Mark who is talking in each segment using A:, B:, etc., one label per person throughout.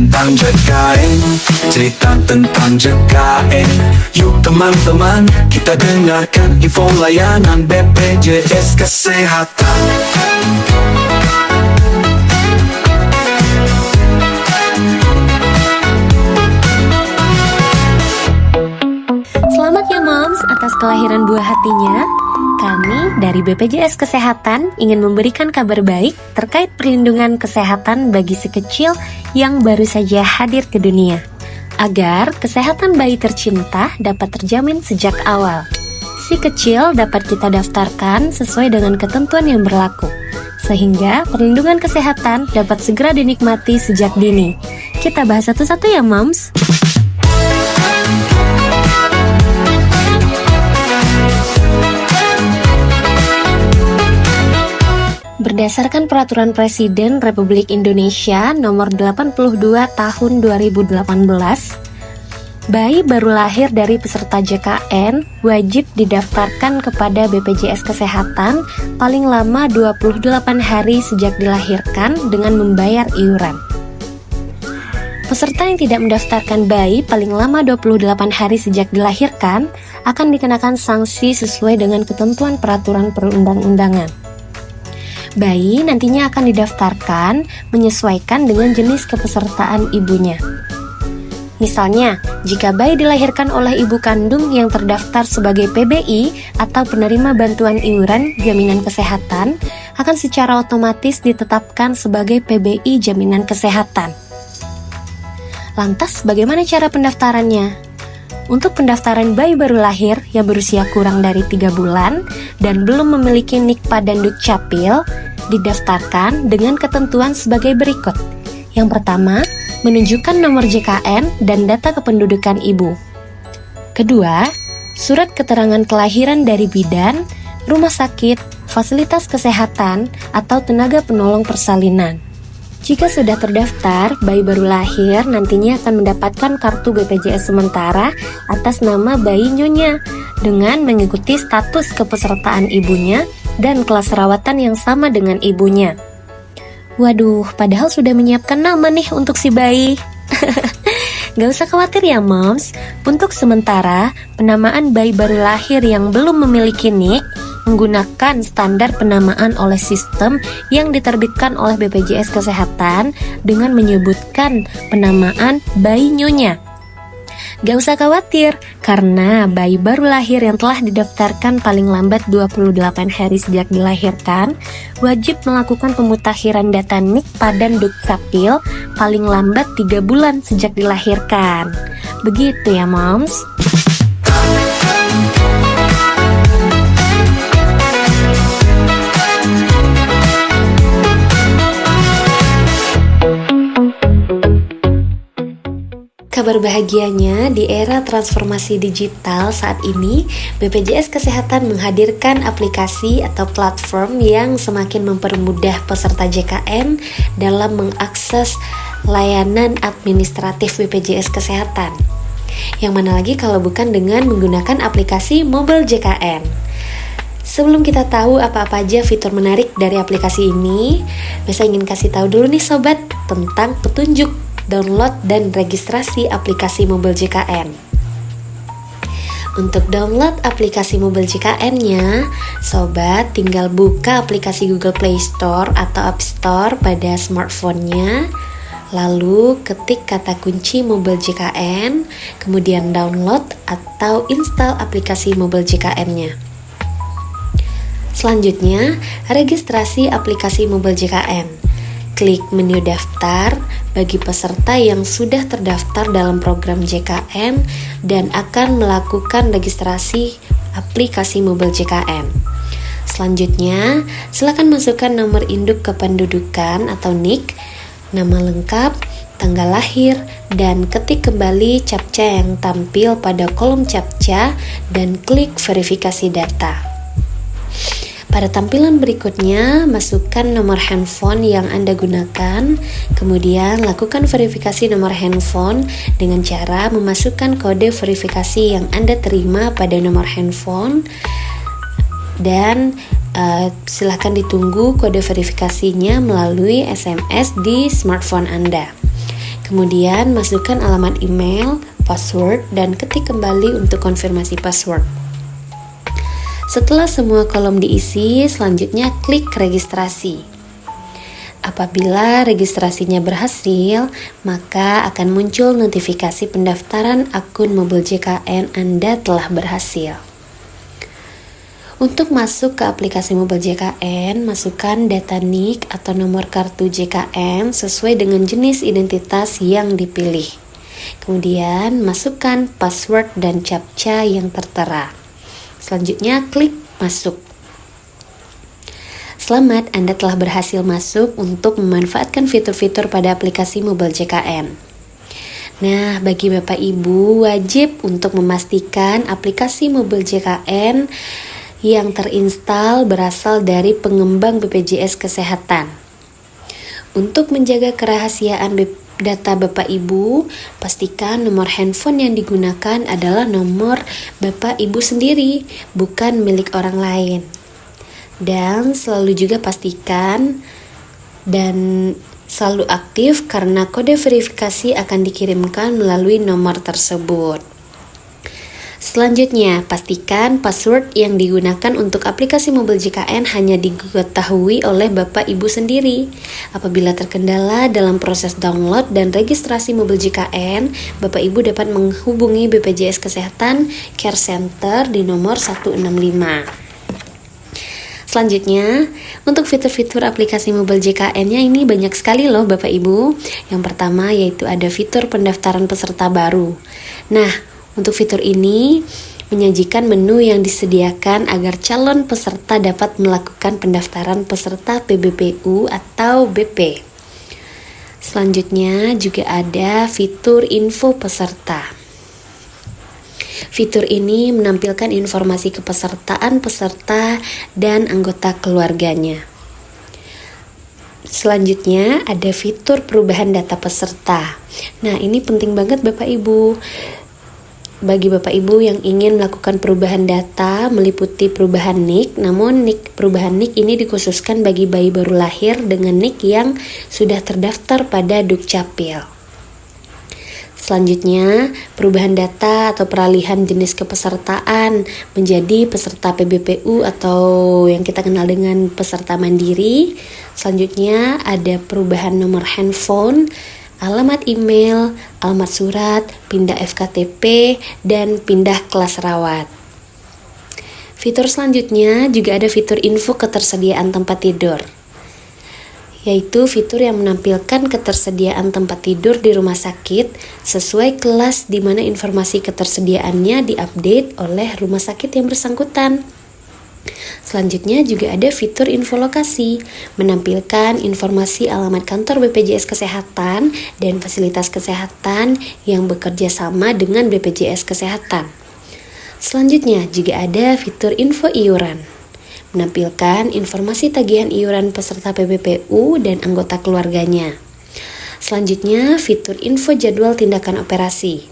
A: tentang JKN, cerita tentang JKN. Yuk teman-teman, kita dengarkan info layanan BPJS Kesehatan.
B: Selamat ya Moms atas kelahiran buah hatinya. Kami dari BPJS Kesehatan ingin memberikan kabar baik terkait perlindungan kesehatan bagi si kecil yang baru saja hadir ke dunia, agar kesehatan bayi tercinta dapat terjamin sejak awal. Si kecil dapat kita daftarkan sesuai dengan ketentuan yang berlaku, sehingga perlindungan kesehatan dapat segera dinikmati sejak dini. Kita bahas satu-satu ya Moms. Berdasarkan Peraturan Presiden Republik Indonesia Nomor 82 Tahun 2018, bayi baru lahir dari peserta JKN wajib didaftarkan kepada BPJS Kesehatan paling lama 28 hari sejak dilahirkan dengan membayar iuran. Peserta yang tidak mendaftarkan bayi paling lama 28 hari sejak dilahirkan akan dikenakan sanksi sesuai dengan ketentuan peraturan perundang-undangan. Bayi nantinya akan didaftarkan menyesuaikan dengan jenis kepesertaan ibunya. Misalnya, jika bayi dilahirkan oleh ibu kandung yang terdaftar sebagai PBI atau penerima bantuan iuran jaminan kesehatan, akan secara otomatis ditetapkan sebagai PBI jaminan kesehatan. Lantas, bagaimana cara pendaftarannya? Untuk pendaftaran bayi baru lahir yang berusia kurang dari 3 bulan dan belum memiliki NIK dan Dukcapil, didaftarkan dengan ketentuan sebagai berikut. Yang pertama, menunjukkan nomor JKN dan data kependudukan ibu. Kedua, surat keterangan kelahiran dari bidan, rumah sakit, fasilitas kesehatan, atau tenaga penolong persalinan. Jika sudah terdaftar, bayi baru lahir nantinya akan mendapatkan kartu BPJS sementara atas nama bayi nyonya dengan mengikuti status kepesertaan ibunya dan kelas rawatan yang sama dengan ibunya. Waduh, padahal sudah menyiapkan nama nih untuk si bayi. Gak usah khawatir ya Moms, untuk sementara penamaan bayi baru lahir yang belum memiliki NIK menggunakan standar penamaan oleh sistem yang diterbitkan oleh BPJS Kesehatan dengan menyebutkan penamaan bayi nyonya. Gak usah khawatir, karena bayi baru lahir yang telah didaftarkan paling lambat 28 hari sejak dilahirkan wajib melakukan pemutakhiran data NIK dan Dukcapil paling lambat 3 bulan sejak dilahirkan. Begitu ya Moms. Kabar bahagianya, di era transformasi digital saat ini, BPJS Kesehatan menghadirkan aplikasi atau platform yang semakin mempermudah peserta JKN dalam mengakses layanan administratif BPJS Kesehatan. Yang mana lagi kalau bukan dengan menggunakan aplikasi Mobile JKN. Sebelum kita tahu apa-apa aja fitur menarik dari aplikasi ini, saya ingin kasih tahu dulu nih sobat tentang petunjuk download dan registrasi aplikasi Mobile JKN. Untuk download aplikasi Mobile JKN-nya, sobat tinggal buka aplikasi Google Play Store atau App Store pada smartphone-nya, lalu ketik kata kunci Mobile JKN, kemudian download atau install aplikasi Mobile JKN-nya. Selanjutnya, registrasi aplikasi Mobile JKN. Klik menu daftar bagi peserta yang sudah terdaftar dalam program JKN dan akan melakukan registrasi aplikasi Mobile JKN. Selanjutnya, silakan masukkan nomor induk kependudukan atau NIK, nama lengkap, tanggal lahir, dan ketik kembali CAPTCHA yang tampil pada kolom CAPTCHA dan klik verifikasi data. Pada tampilan berikutnya, masukkan nomor handphone yang Anda gunakan, kemudian lakukan verifikasi nomor handphone dengan cara memasukkan kode verifikasi yang Anda terima pada nomor handphone, dan silakan ditunggu kode verifikasinya melalui SMS di smartphone Anda. Kemudian masukkan alamat email, password, dan ketik kembali untuk konfirmasi password. Setelah semua kolom diisi, selanjutnya klik registrasi. Apabila registrasinya berhasil, maka akan muncul notifikasi pendaftaran akun mobil JKN Anda telah berhasil. Untuk masuk ke aplikasi mobil JKN, masukkan data NIK atau nomor kartu JKN sesuai dengan jenis identitas yang dipilih. Kemudian, masukkan password dan captcha yang tertera. Selanjutnya, klik masuk. Selamat, Anda telah berhasil masuk untuk memanfaatkan fitur-fitur pada aplikasi mobil JKN. Nah, bagi Bapak Ibu wajib untuk memastikan aplikasi mobil JKN yang terinstal berasal dari pengembang BPJS Kesehatan. Untuk menjaga kerahasiaan data Bapak Ibu, pastikan nomor handphone yang digunakan adalah nomor Bapak Ibu sendiri, bukan milik orang lain. Dan selalu juga pastikan dan selalu aktif karena kode verifikasi akan dikirimkan melalui nomor tersebut. Selanjutnya, pastikan password yang digunakan untuk aplikasi mobil JKN hanya diketahui oleh Bapak Ibu sendiri. Apabila terkendala dalam proses download dan registrasi mobil JKN, Bapak Ibu dapat menghubungi BPJS Kesehatan Care Center di nomor 165. Selanjutnya, untuk fitur-fitur aplikasi mobil JKN-nya ini banyak sekali loh Bapak Ibu. Yang pertama yaitu ada fitur pendaftaran peserta baru. Nah, untuk fitur ini menyajikan menu yang disediakan agar calon peserta dapat melakukan pendaftaran peserta PBPU atau BP. Selanjutnya juga ada fitur info peserta. Fitur ini menampilkan informasi kepesertaan peserta dan anggota keluarganya. Selanjutnya ada fitur perubahan data peserta. Nah, ini penting banget Bapak Ibu. Bagi Bapak Ibu yang ingin melakukan perubahan data meliputi perubahan NIK, namun perubahan NIK ini dikhususkan bagi bayi baru lahir dengan NIK yang sudah terdaftar pada Dukcapil. Selanjutnya, perubahan data atau peralihan jenis kepesertaan menjadi peserta PBPU atau yang kita kenal dengan peserta mandiri. Selanjutnya, ada perubahan nomor handphone, alamat email, alamat surat, pindah FKTP, dan pindah kelas rawat. Fitur selanjutnya juga ada fitur info ketersediaan tempat tidur, yaitu fitur yang menampilkan ketersediaan tempat tidur di rumah sakit sesuai kelas di mana informasi ketersediaannya diupdate oleh rumah sakit yang bersangkutan. Selanjutnya juga ada fitur info lokasi, menampilkan informasi alamat kantor BPJS Kesehatan dan fasilitas kesehatan yang bekerja sama dengan BPJS Kesehatan. Selanjutnya juga ada fitur info iuran, menampilkan informasi tagihan iuran peserta PBPU dan anggota keluarganya. Selanjutnya fitur info jadwal tindakan operasi,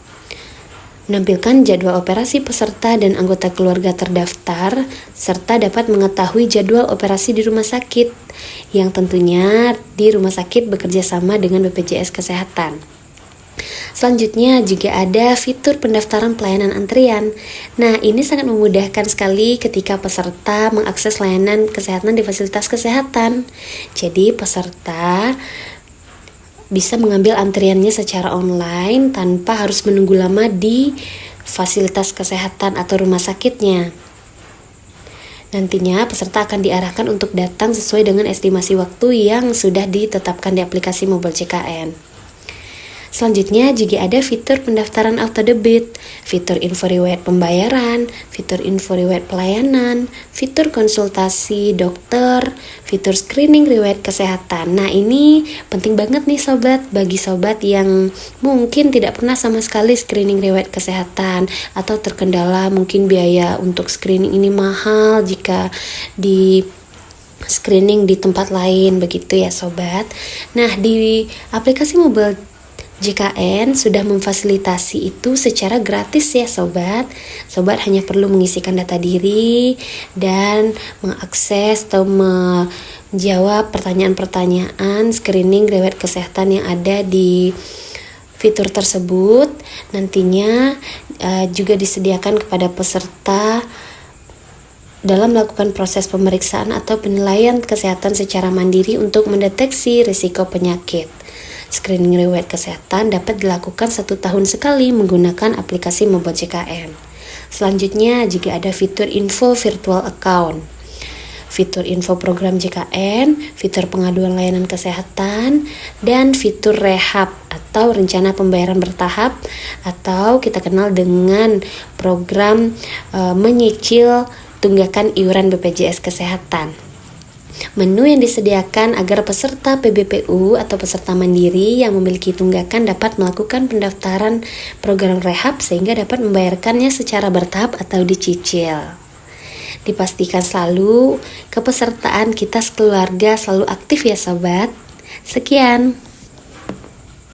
B: menampilkan jadwal operasi peserta dan anggota keluarga terdaftar, serta dapat mengetahui jadwal operasi di rumah sakit, yang tentunya di rumah sakit bekerja sama dengan BPJS Kesehatan. Selanjutnya juga ada fitur pendaftaran pelayanan antrian. Nah, ini sangat memudahkan sekali ketika peserta mengakses layanan kesehatan di fasilitas kesehatan. Jadi, peserta bisa mengambil antriannya secara online tanpa harus menunggu lama di fasilitas kesehatan atau rumah sakitnya. Nantinya peserta akan diarahkan untuk datang sesuai dengan estimasi waktu yang sudah ditetapkan di aplikasi mobil JKN. Selanjutnya juga ada fitur pendaftaran auto debit, fitur info riwayat pembayaran, fitur info riwayat pelayanan, fitur konsultasi dokter, fitur screening riwayat kesehatan. Nah, ini penting banget nih sobat, bagi sobat yang mungkin tidak pernah sama sekali screening riwayat kesehatan atau terkendala mungkin biaya untuk screening ini mahal jika di screening di tempat lain, begitu ya sobat. Nah, di aplikasi mobil JKN sudah memfasilitasi itu secara gratis ya sobat. Sobat hanya perlu mengisikan data diri dan mengakses atau menjawab pertanyaan-pertanyaan screening riwayat kesehatan yang ada di Fitur tersebut nantinya juga disediakan kepada peserta dalam melakukan proses pemeriksaan atau penilaian kesehatan secara mandiri untuk mendeteksi risiko penyakit. Screening riwayat kesehatan dapat dilakukan 1 tahun sekali menggunakan aplikasi Mobot JKN. Selanjutnya juga ada fitur info virtual account, fitur info program JKN, fitur pengaduan layanan kesehatan, dan fitur rehab atau rencana pembayaran bertahap atau kita kenal dengan program menyicil tunggakan iuran BPJS Kesehatan. Menu yang disediakan agar peserta PBPU atau peserta mandiri yang memiliki tunggakan dapat melakukan pendaftaran program rehab sehingga dapat membayarkannya secara bertahap atau dicicil. Dipastikan selalu kepesertaan kita sekeluarga selalu aktif ya sobat. Sekian.